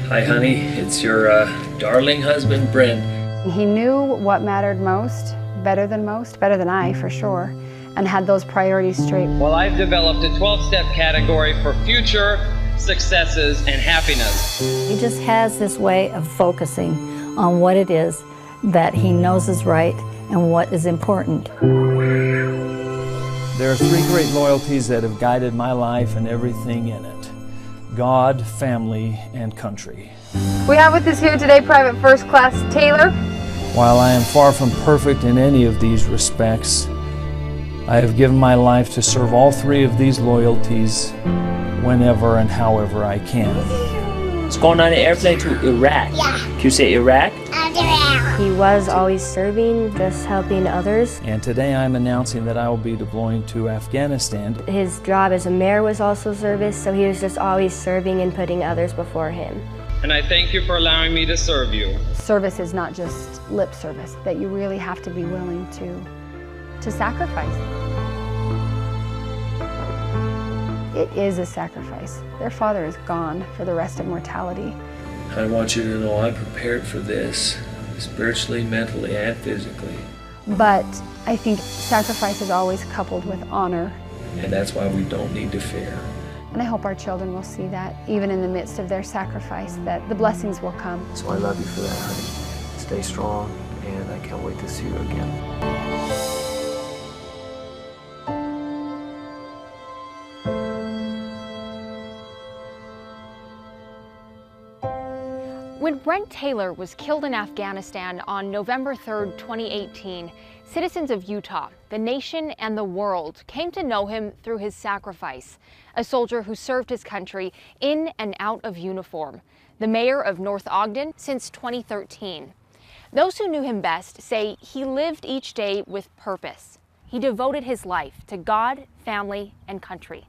Hi, honey. It's your darling husband, Brent. He knew what mattered most, better than I for sure, and had those priorities straight. Well, I've developed a 12-step category for future successes and happiness. He just has this way of focusing on what it is that he knows is right and what is important. There are three great loyalties that have guided my life and everything in it: God, family, and country. We have with us here today Private First Class Taylor. While I am far from perfect in any of these respects, I have given my life to serve all three of these loyalties whenever and however I can. It's going on an airplane to Iraq. Yeah. Can you say Iraq? He was always serving, just helping others. And today I'm announcing that I will be deploying to Afghanistan. His job as a mayor was also service, so he was just always serving and putting others before him. And I thank you for allowing me to serve you. Service is not just lip service, that you really have to be willing to sacrifice. It is a sacrifice. Their father is gone for the rest of mortality. I want you to know I'm prepared for this, spiritually, mentally, and physically. But I think sacrifice is always coupled with honor. And that's why we don't need to fear. And I hope our children will see that, even in the midst of their sacrifice, that the blessings will come. So I love you for that, honey. Stay strong, and I can't wait to see you again. When Brent Taylor was killed in Afghanistan on November 3rd, 2018, citizens of Utah, the nation, and the world came to know him through his sacrifice, a soldier who served his country in and out of uniform, the mayor of North Ogden since 2013. Those who knew him best say he lived each day with purpose. He devoted his life to God, family, and country.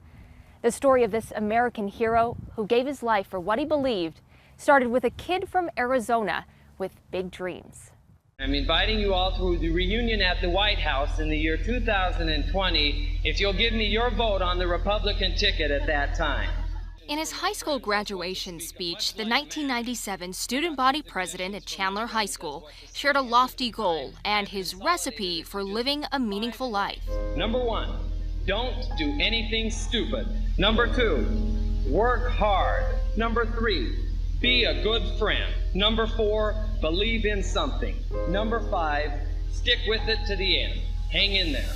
The story of this American hero who gave his life for what he believed started with a kid from Arizona with big dreams. I'm inviting you all to the reunion at the White House in the year 2020 if you'll give me your vote on the Republican ticket at that time. In his high school graduation speech, the 1997 student body president at Chandler High School shared a lofty goal and his recipe for living a meaningful life. Number 1, don't do anything stupid. Number 2, work hard. Number 3, be a good friend. Number 4, believe in something. Number 5, stick with it to the end. Hang in there.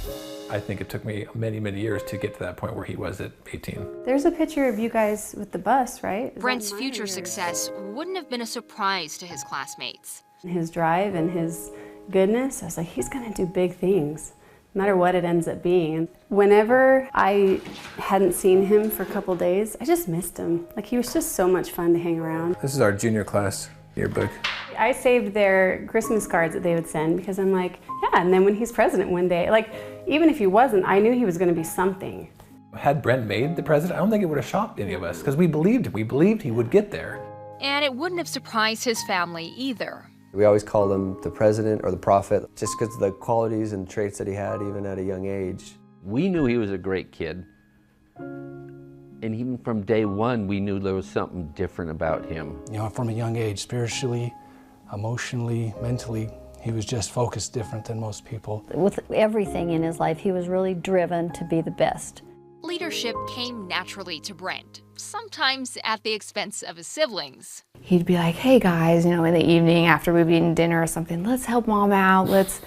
I think it took me many, many years to get to that point where he was at 18. There's a picture of you guys with the bus, right? Brent's future success wouldn't have been a surprise to his classmates. His drive and his goodness, I was like, he's gonna do big things, no matter what it ends up being. And whenever I hadn't seen him for a couple days, I just missed him. Like, he was just so much fun to hang around. This is our junior class yearbook. I saved their Christmas cards that they would send because I'm like, yeah, and then when he's president one day, like, even if he wasn't, I knew he was gonna be something. Had Brent made the president, I don't think it would have shocked any of us because we believed him. We believed he would get there. And it wouldn't have surprised his family either. We always called him the president or the prophet just because of the qualities and traits that he had even at a young age. We knew he was a great kid. And even from day one, we knew there was something different about him. You know, from a young age, spiritually, emotionally, mentally, he was just focused different than most people. With everything in his life, he was really driven to be the best. Leadership came naturally to Brent, sometimes at the expense of his siblings. He'd be like, hey guys, you know, in the evening after we've eaten dinner or something, let's help mom out, let's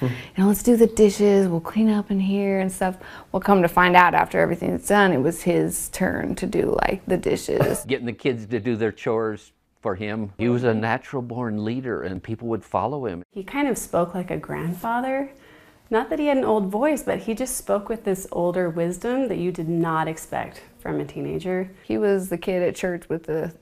do the dishes, we'll clean up in here and stuff. We'll come to find out after everything's done, it was his turn to do like the dishes. Getting the kids to do their chores for him. He was a natural born leader and people would follow him. He kind of spoke like a grandfather. Not that he had an old voice, but he just spoke with this older wisdom that you did not expect from a teenager. He was the kid at church with the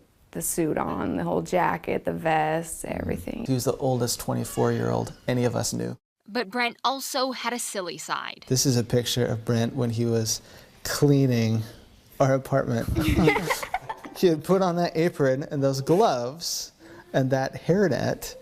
suit on, the whole jacket, the vest, everything. He was the oldest 24-year-old any of us knew. But Brent also had a silly side. This is a picture of Brent when he was cleaning our apartment. He had put on that apron and those gloves and that hairnet,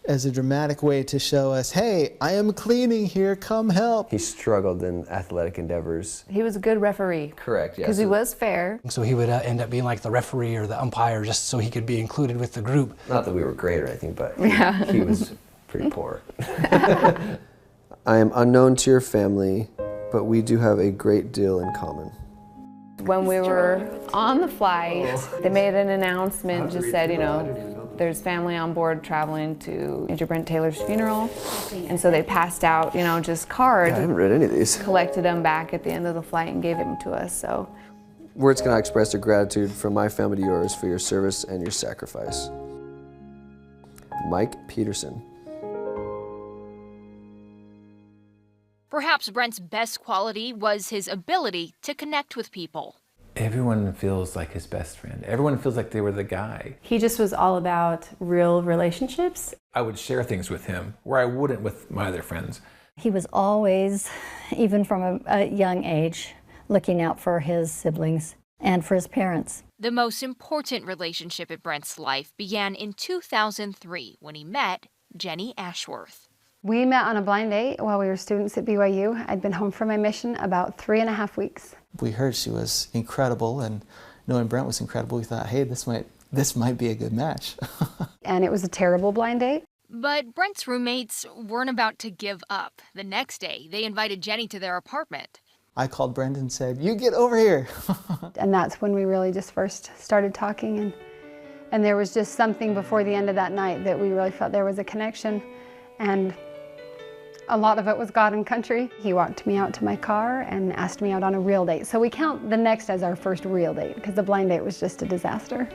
as a dramatic way to show us, hey, I am cleaning here, come help. He struggled in athletic endeavors. He was a good referee. Correct, yes. Because he was fair. So he would end up being like the referee or the umpire just so he could be included with the group. Not that we were great or anything, but Yeah. he was pretty poor. I am unknown to your family, but we do have a great deal in common. When we were on the flight, they made an announcement, just said, you know, there's family on board traveling to Major Brent Taylor's funeral. And so they passed out, you know, just cards. I haven't read any of these. Collected them back at the end of the flight and gave them to us, so. Words cannot express their gratitude from my family to yours for your service and your sacrifice. Mike Peterson. Perhaps Brent's best quality was his ability to connect with people. Everyone feels like his best friend. Everyone feels like they were the guy. He just was all about real relationships. I would share things with him where I wouldn't with my other friends. He was always, even from a young age, looking out for his siblings and for his parents. The most important relationship in Brent's life began in 2003 when he met Jenny Ashworth. We met on a blind date while we were students at BYU. I'd been home from my mission about 3.5 weeks. We heard she was incredible, and knowing Brent was incredible, we thought, hey, this might be a good match. And it was a terrible blind date. But Brent's roommates weren't about to give up. The next day, they invited Jenny to their apartment. I called Brent and said, you get over here. And that's when we really just first started talking. And there was just something before the end of that night that we really felt there was a connection. And a lot of it was God and country. He walked me out to my car and asked me out on a real date. So we count the next as our first real date because the blind date was just a disaster.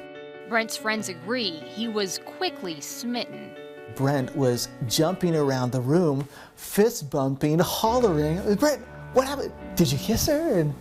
Brent's friends agree he was quickly smitten. Brent was jumping around the room, fist bumping, hollering, Brent, what happened? Did you kiss her?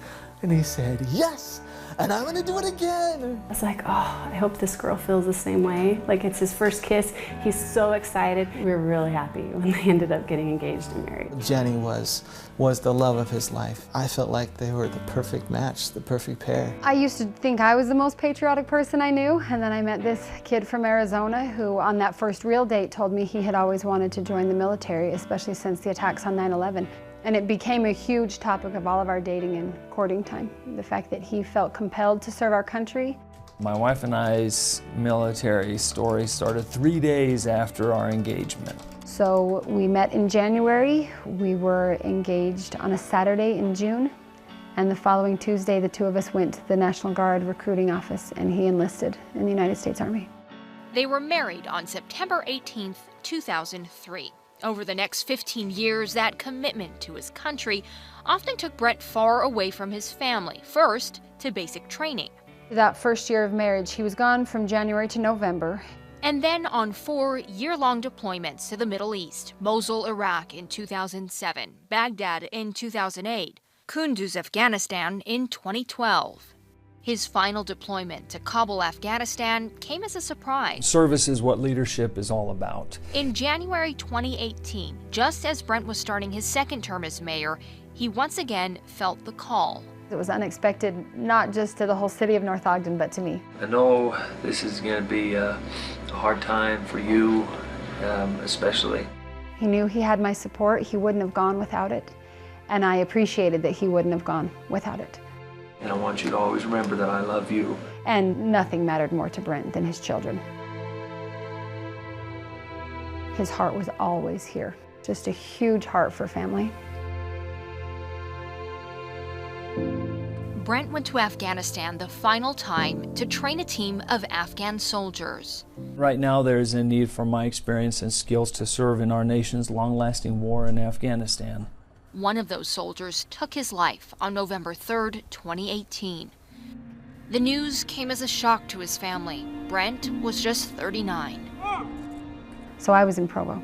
And he said, yes. And I'm gonna do it again. I was like, oh, I hope this girl feels the same way. Like, it's his first kiss. He's so excited. We were really happy when they ended up getting engaged and married. Jenny was the love of his life. I felt like they were the perfect match, the perfect pair. I used to think I was the most patriotic person I knew, and then I met this kid from Arizona who on that first real date told me he had always wanted to join the military, especially since the attacks on 9/11. And it became a huge topic of all of our dating and courting time, the fact that he felt compelled to serve our country. My wife and I's military story started 3 days after our engagement. So we met in January, we were engaged on a Saturday in June, and the following Tuesday the two of us went to the National Guard recruiting office and he enlisted in the United States Army. They were married on September 18th, 2003. Over the next 15 years, that commitment to his country often took Brent far away from his family, first to basic training. That first year of marriage, he was gone from January to November. And then on 4 year-long deployments to the Middle East, Mosul, Iraq in 2007, Baghdad in 2008, Kunduz, Afghanistan in 2012. His final deployment to Kabul, Afghanistan came as a surprise. Service is what leadership is all about. In January 2018, just as Brent was starting his second term as mayor, he once again felt the call. It was unexpected, not just to the whole city of North Ogden, but to me. I know this is going to be a hard time for you, especially. He knew he had my support. He wouldn't have gone without it. And I appreciated that he wouldn't have gone without it. And I want you to always remember that I love you. And nothing mattered more to Brent than his children. His heart was always here. Just a huge heart for family. Brent went to Afghanistan the final time to train a team of Afghan soldiers. Right now there is a need for my experience and skills to serve in our nation's long-lasting war in Afghanistan. One of those soldiers took his life on November 3rd, 2018. The news came as a shock to his family. Brent was just 39. So I was in Provo.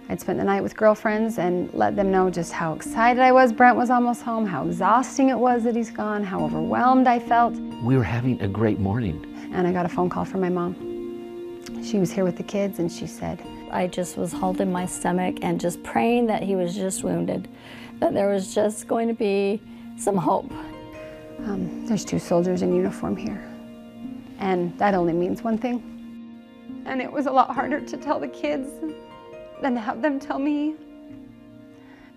I'd spent the night with girlfriends and let them know just how excited I was Brent was almost home, how exhausting it was that he's gone, how overwhelmed I felt. We were having a great morning. And I got a phone call from my mom. She was here with the kids and she said, I just was holding my stomach and just praying that he was just wounded, that there was just going to be some hope. There's 2 soldiers in uniform here, and that only means one thing. And it was a lot harder to tell the kids than to have them tell me,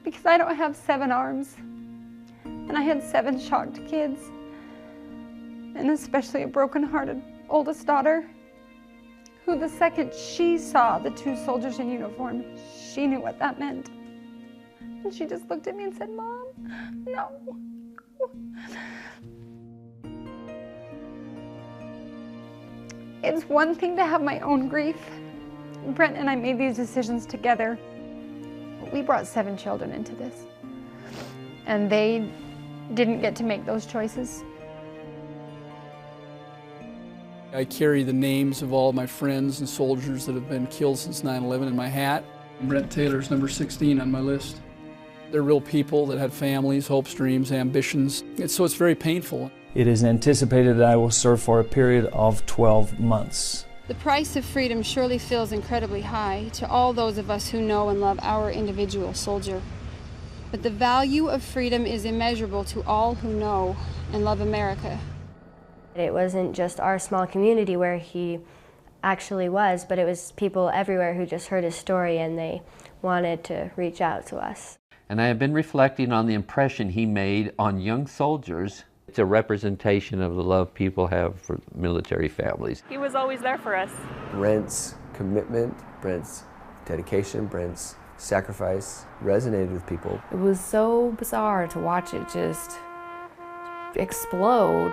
because I don't have 7 arms, and I had 7 shocked kids, and especially a broken-hearted oldest daughter, who the second she saw the 2 soldiers in uniform, she knew what that meant. And she just looked at me and said, "Mom, no." It's one thing to have my own grief. Brent and I made these decisions together. We brought 7 children into this, and they didn't get to make those choices. I carry the names of all my friends and soldiers that have been killed since 9/11 in my hat. Brent Taylor's number 16 on my list. They're real people that had families, hopes, dreams, ambitions. So it's very painful. It is anticipated that I will serve for a period of 12 months. The price of freedom surely feels incredibly high to all those of us who know and love our individual soldier. But the value of freedom is immeasurable to all who know and love America. It wasn't just our small community where he actually was, but it was people everywhere who just heard his story and they wanted to reach out to us. And I have been reflecting on the impression he made on young soldiers. It's a representation of the love people have for military families. He was always there for us. Brent's commitment, Brent's dedication, Brent's sacrifice resonated with people. It was so bizarre to watch it just explode.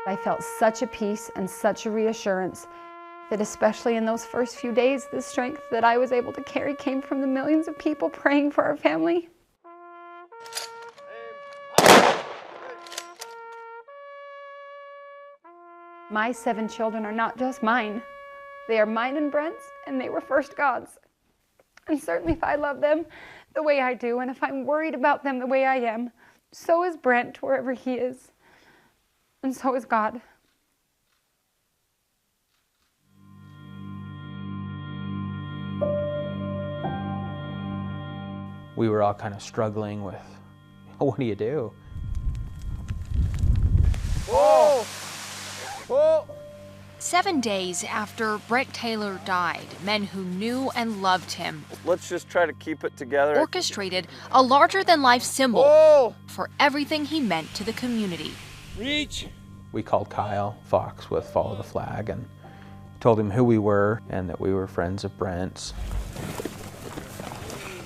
I felt such a peace and such a reassurance that especially in those first few days, the strength that I was able to carry came from the millions of people praying for our family. My 7 children are not just mine. They are mine and Brent's, and they were first God's. And certainly if I love them the way I do, and if I'm worried about them the way I am, so is Brent wherever he is, and so is God. We were all kind of struggling with, what do you do? Whoa! Whoa! 7 days after Brent Taylor died, men who knew and loved him Let's just try to keep it together. orchestrated a larger-than-life symbol for everything he meant to the community. Reach! We called Kyle Fox with Follow the Flag and told him who we were and that we were friends of Brent's.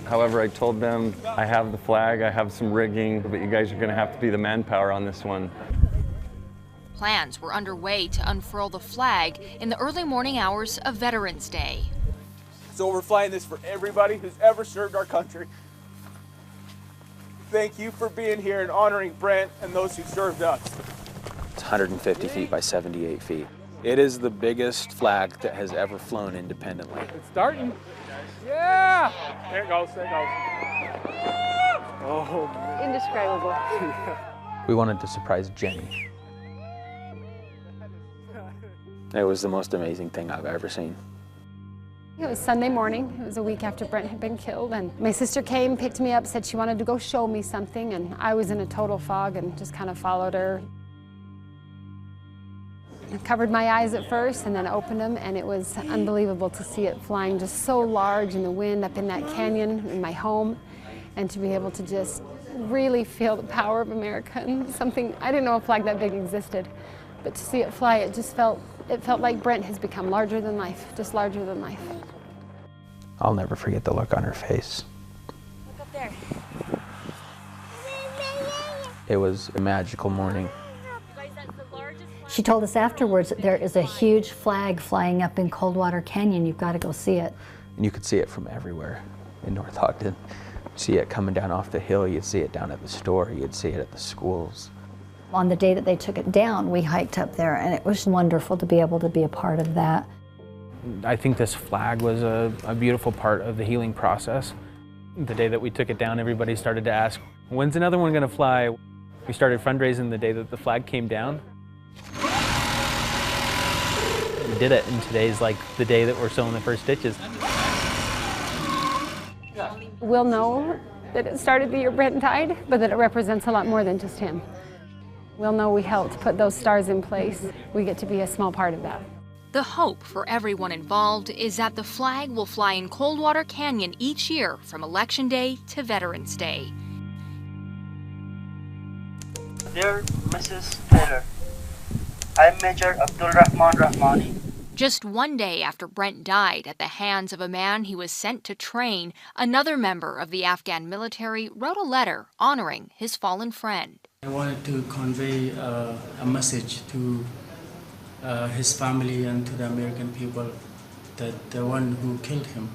However, I told them, I have the flag, I have some rigging, but you guys are gonna have to be the manpower on this one. Plans were underway to unfurl the flag in the early morning hours of Veterans Day. So we're flying this for everybody who's ever served our country. Thank you for being here and honoring Brent and those who served us. It's 150 feet by 78 feet. It is the biggest flag that has ever flown independently. It's starting. Yeah! There it goes, there it goes. Oh, man. Indescribable. We wanted to surprise Jenny. It was the most amazing thing I've ever seen. It was Sunday morning. It was a week after Brent had been killed, and my sister came, picked me up, said she wanted to go show me something, and I was in a total fog and just kind of followed her. I covered my eyes at first and then opened them, and it was unbelievable to see it flying just so large in the wind up in that canyon in my home, and to be able to just really feel the power of America and something. I didn't know a flag that big existed, but to see it fly, it just felt like Brent has become larger than life, just larger than life. I'll never forget the look on her face. Look up there. It was a magical morning. She told us afterwards that there is a huge flag flying up in Coldwater Canyon. You've got to go see it. And you could see it from everywhere in North Ogden. See it coming down off the hill, you'd see it down at the store, you'd see it at the schools. On the day that they took it down, we hiked up there, and it was wonderful to be able to be a part of that. I think this flag was a beautiful part of the healing process. The day that we took it down, everybody started to ask, when's another one going to fly? We started fundraising the day that the flag came down. We did it, and today's like the day that we're sewing the first stitches. We'll know that it started the year Brent died, but that it represents a lot more than just him. We'll know we helped put those stars in place. We get to be a small part of that. The hope for everyone involved is that the flag will fly in Coldwater Canyon each year from Election Day to Veterans Day. Dear Mrs. Taylor, I'm Major Rahmani. Just one day after Brent died at the hands of a man he was sent to train, another member of the Afghan military wrote a letter honoring his fallen friend. I wanted to convey a message to his family and to the American people that the one who killed him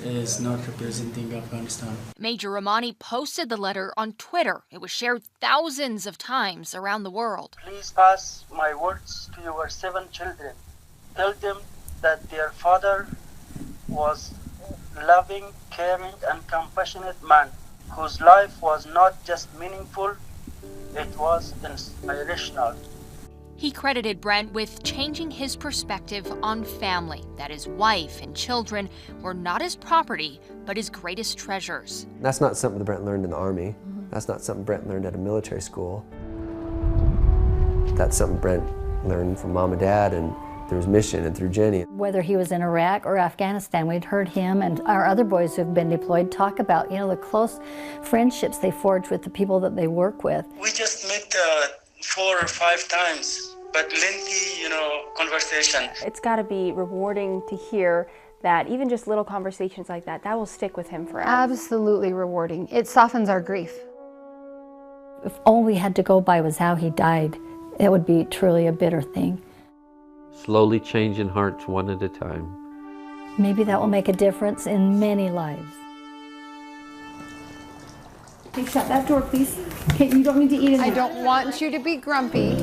is not representing Afghanistan. Major Rahmani posted the letter on Twitter. It was shared thousands of times around the world. Please pass my words to your 7 children. Tell them that their father was a loving, caring, and compassionate man whose life was not just meaningful, it was inspirational. He credited Brent with changing his perspective on family, that his wife and children were not his property, but his greatest treasures. That's not something that Brent learned in the Army. That's not something Brent learned at a military school. That's something Brent learned from Mom and Dad and through his mission and through Jenny. Whether he was in Iraq or Afghanistan, we'd heard him and our other boys who've been deployed talk about, the close friendships they forge with the people that they work with. We just met 4 or 5 times, but lengthy, conversation. It's got to be rewarding to hear that even just little conversations like that will stick with him forever. Absolutely rewarding. It softens our grief. If all we had to go by was how he died, it would be truly a bitter thing. Slowly changing hearts one at a time. Maybe that will make a difference in many lives. Hey, shut that door, please. Okay, you don't need to eat it. I don't want you to be grumpy.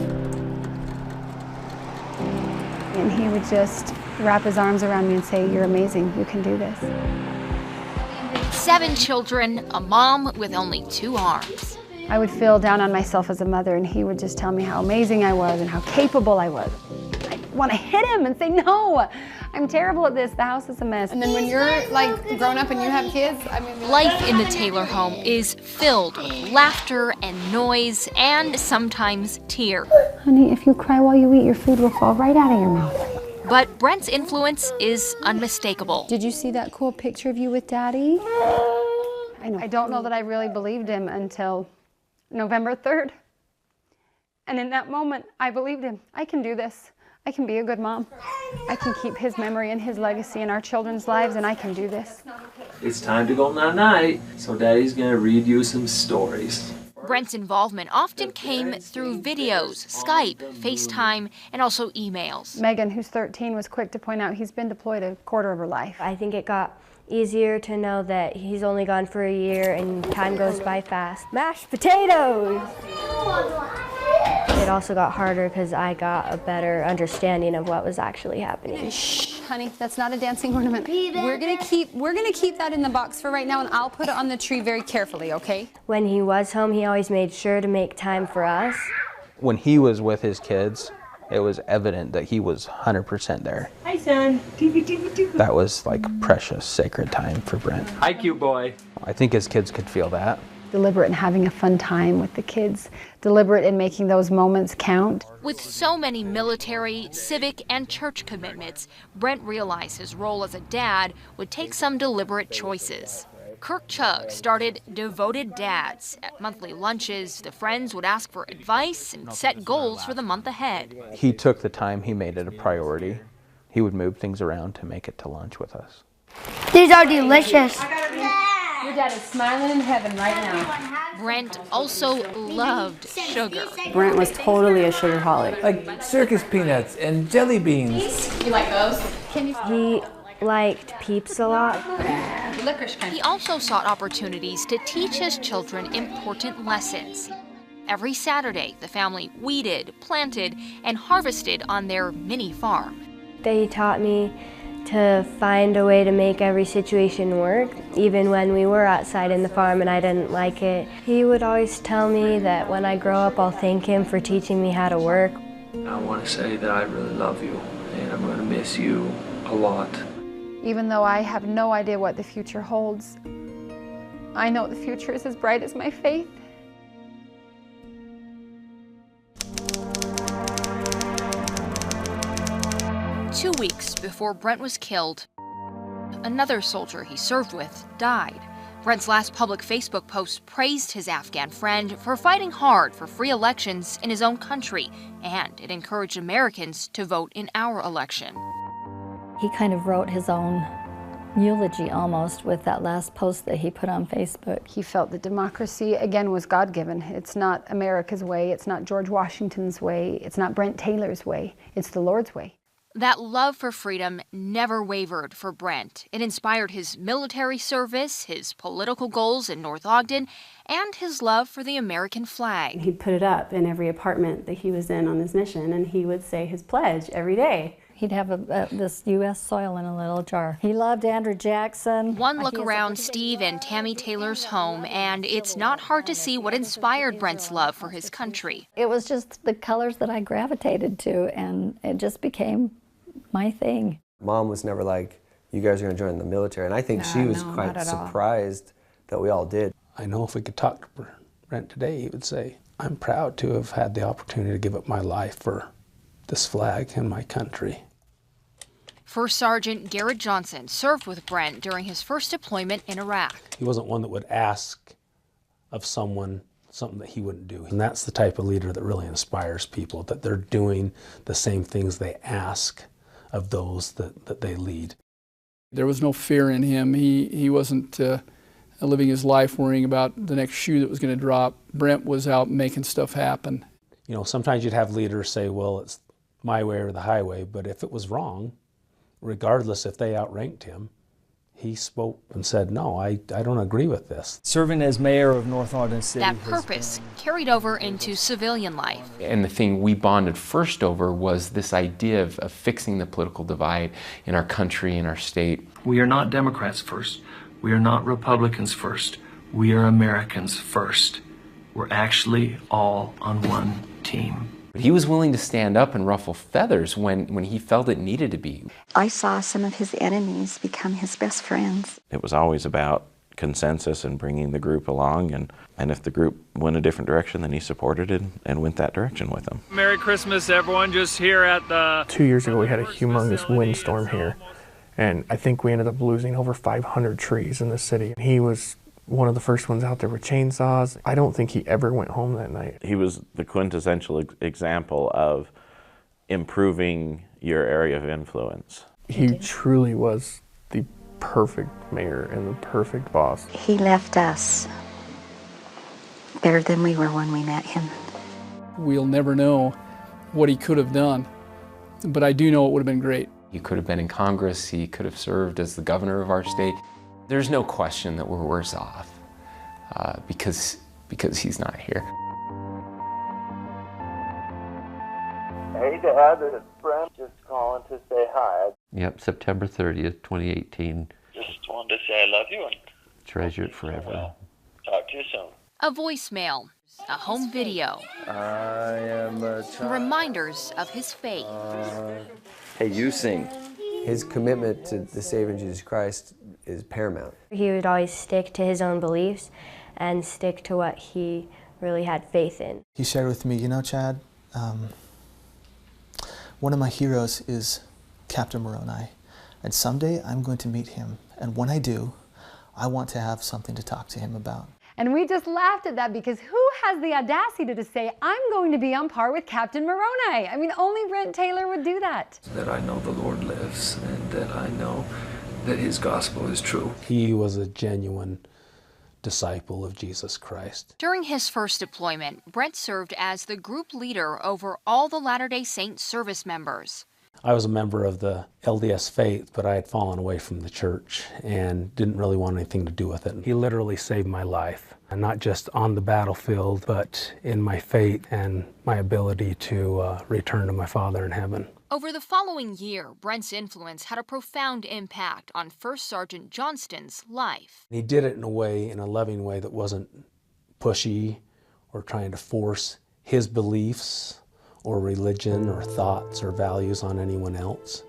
And he would just wrap his arms around me and say, "You're amazing, you can do this." 7 children, a mom with only 2 arms. I would feel down on myself as a mother, and he would just tell me how amazing I was and how capable I was. I want to hit him and say, "No, I'm terrible at this. The house is a mess." And then when you're grown up and you have kids, Life in the Taylor home is filled with laughter and noise and sometimes tears. Honey, if you cry while you eat, your food will fall right out of your mouth. But Brent's influence is unmistakable. Did you see that cool picture of you with Daddy? I know. I don't know that I really believed him until November 3rd. And in that moment, I believed him. I can do this. I can be a good mom. I can keep his memory and his legacy in our children's lives, and I can do this. It's time to go night-night, so Daddy's gonna read you some stories. Brent's involvement often came through videos, Skype, FaceTime, and also emails. Megan, who's 13, was quick to point out he's been deployed a quarter of her life. I think it got easier to know that he's only gone for a year and time goes by fast. Mashed potatoes! It also got harder because I got a better understanding of what was actually happening. Shh, honey, that's not a dancing ornament. We're gonna keep that in the box for right now, and I'll put it on the tree very carefully, okay? When he was home, he always made sure to make time for us. When he was with his kids, it was evident that he was 100% there. Hi, son. TV. That was like precious, sacred time for Brent. Hi, cute boy. I think his kids could feel that. Deliberate in having a fun time with the kids, deliberate in making those moments count. With so many military, civic, and church commitments, Brent realized his role as a dad would take some deliberate choices. Kirk Chug started Devoted Dads. At monthly lunches, the friends would ask for advice and set goals for the month ahead. He took the time, he made it a priority. He would move things around to make it to lunch with us. These are delicious. Your dad is smiling in heaven right now. Brent also loved sugar. Brent was totally a sugarholic. Like circus peanuts and jelly beans. You like those? He liked Peeps a lot. Licorice kind. He also sought opportunities to teach his children important lessons. Every Saturday, the family weeded, planted, and harvested on their mini farm. They taught me to find a way to make every situation work, even when we were outside in the farm and I didn't like it. He would always tell me that when I grow up, I'll thank him for teaching me how to work. I want to say that I really love you, and I'm going to miss you a lot. Even though I have no idea what the future holds, I know the future is as bright as my faith. 2 weeks before Brent was killed, another soldier he served with died. Brent's last public Facebook post praised his Afghan friend for fighting hard for free elections in his own country, and it encouraged Americans to vote in our election. He kind of wrote his own eulogy almost with that last post that he put on Facebook. He felt that democracy, again, was God-given. It's not America's way, it's not George Washington's way, it's not Brent Taylor's way, it's the Lord's way. That love for freedom never wavered for Brent. It inspired his military service, his political goals in North Ogden, and his love for the American flag. He'd put it up in every apartment that he was in on his mission, and he would say his pledge every day. He'd have this U.S. soil in a little jar. He loved Andrew Jackson. One look around Steve and Tammy Taylor's home, and it's not hard to see what inspired Brent's love for his country. It was just the colors that I gravitated to, and it just became my thing. Mom was never like, you guys are going to join the military, and I think she was quite surprised that we all did. I know if we could talk to Brent today, he would say, I'm proud to have had the opportunity to give up my life for this flag and my country. First Sergeant Garrett Johnson served with Brent during his first deployment in Iraq. He wasn't one that would ask of someone something that he wouldn't do. And that's the type of leader that really inspires people, that they're doing the same things they ask of those that they lead. There was no fear in him. He wasn't living his life worrying about the next shoe that was going to drop. Brent was out making stuff happen. You know, sometimes you'd have leaders say, well, it's my way or the highway, but if it was wrong, regardless if they outranked him, he spoke and said, no, I don't agree with this. Serving as mayor of North Ogden City. That purpose carried over into civilian life. And the thing we bonded first over was this idea of fixing the political divide in our country, in our state. We are not Democrats first. We are not Republicans first. We are Americans first. We're actually all on one team. But he was willing to stand up and ruffle feathers when he felt it needed to be. I saw some of his enemies become his best friends. It was always about consensus and bringing the group along, and if the group went a different direction, then he supported it and went that direction with them. Merry Christmas, everyone. Just here at the... 2 years ago, we had a humongous windstorm here, and I think we ended up losing over 500 trees in the city. He was one of the first ones out there with chainsaws. I don't think he ever went home that night. He was the quintessential example of improving your area of influence. He truly was the perfect mayor and the perfect boss. He left us better than we were when we met him. We'll never know what he could have done, but I do know it would have been great. He could have been in Congress. He could have served as the governor of our state. There's no question that we're worse off because he's not here. Hey Dad, it's Brent, just calling to say hi. Yep, September 30th, 2018. Just wanted to say I love you and treasure it forever. Talk to you soon. A voicemail, a home video, I am a child. reminders of his faith. Hey, you sing. His commitment to the Savior Jesus Christ is paramount. He would always stick to his own beliefs and stick to what he really had faith in. He shared with me, you know, Chad, one of my heroes is Captain Moroni, and someday I'm going to meet him, and when I do, I want to have something to talk to him about. And we just laughed at that because who has the audacity to say, I'm going to be on par with Captain Moroni? I mean, only Brent Taylor would do that. That I know the Lord lives and that I know that his gospel is true. He was a genuine disciple of Jesus Christ. During his first deployment, Brent served as the group leader over all the Latter-day Saints service members. I was a member of the LDS faith, but I had fallen away from the church and didn't really want anything to do with it. He literally saved my life, and not just on the battlefield, but in my faith and my ability to return to my Father in heaven. Over the following year, Brent's influence had a profound impact on First Sergeant Johnston's life. He did it in a way, in a loving way, that wasn't pushy or trying to force his beliefs or religion or thoughts or values on anyone else.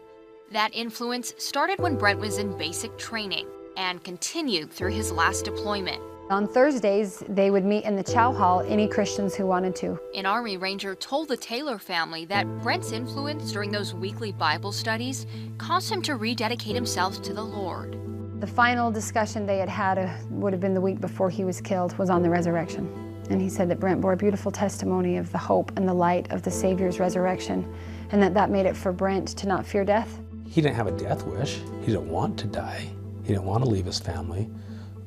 That influence started when Brent was in basic training and continued through his last deployment. On Thursdays, they would meet in the chow hall, any Christians who wanted to. An Army Ranger told the Taylor family that Brent's influence during those weekly Bible studies caused him to rededicate himself to the Lord. The final discussion they had would have been the week before he was killed, was on the resurrection. And he said that Brent bore a beautiful testimony of the hope and the light of the Savior's resurrection, and that made it for Brent to not fear death. He didn't have a death wish. He didn't want to die. He didn't want to leave his family.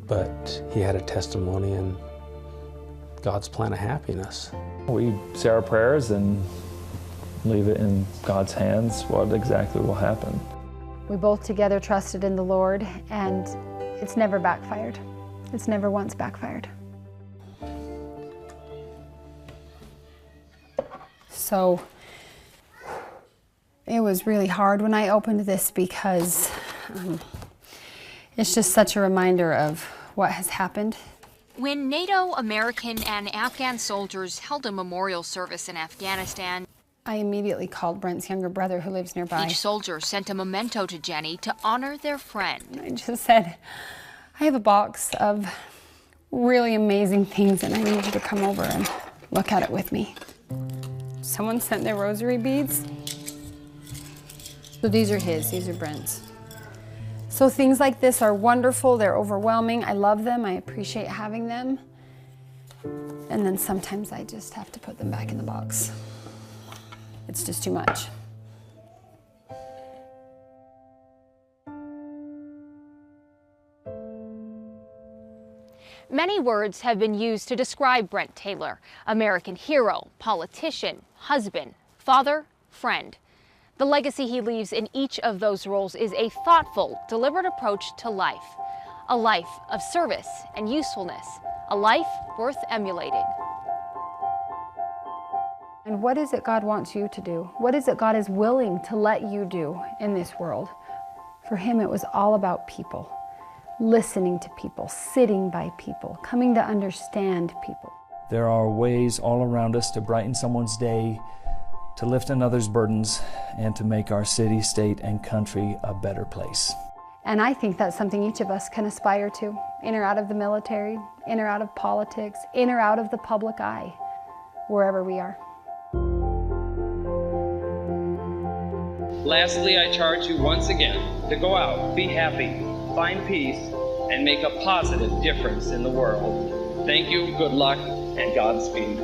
But he had a testimony and God's plan of happiness. We say our prayers and leave it in God's hands what exactly will happen. We both together trusted in the Lord, and it's never backfired. It's never once backfired. So it was really hard when I opened this because it's just such a reminder of what has happened. When NATO, American, and Afghan soldiers held a memorial service in Afghanistan, I immediately called Brent's younger brother who lives nearby. each soldier sent a memento to Jenny to honor their friend. I just said, I have a box of really amazing things and I need you to come over and look at it with me. Someone sent their rosary beads. So these are his, these are Brent's. So things like this are wonderful, they're overwhelming, I love them, I appreciate having them. And then sometimes I just have to put them back in the box. It's just too much. Many words have been used to describe Brent Taylor: American hero, politician, husband, father, friend. The legacy he leaves in each of those roles is a thoughtful, deliberate approach to life. A life of service and usefulness. A life worth emulating. And what is it God wants you to do? What is it God is willing to let you do in this world? For him, it was all about people. Listening to people, sitting by people, coming to understand people. There are ways all around us to brighten someone's day, to lift another's burdens, and to make our city, state, and country a better place. And I think that's something each of us can aspire to, in or out of the military, in or out of politics, in or out of the public eye, wherever we are. Lastly, I charge you once again to go out, be happy, find peace, and make a positive difference in the world. Thank you, good luck, and Godspeed.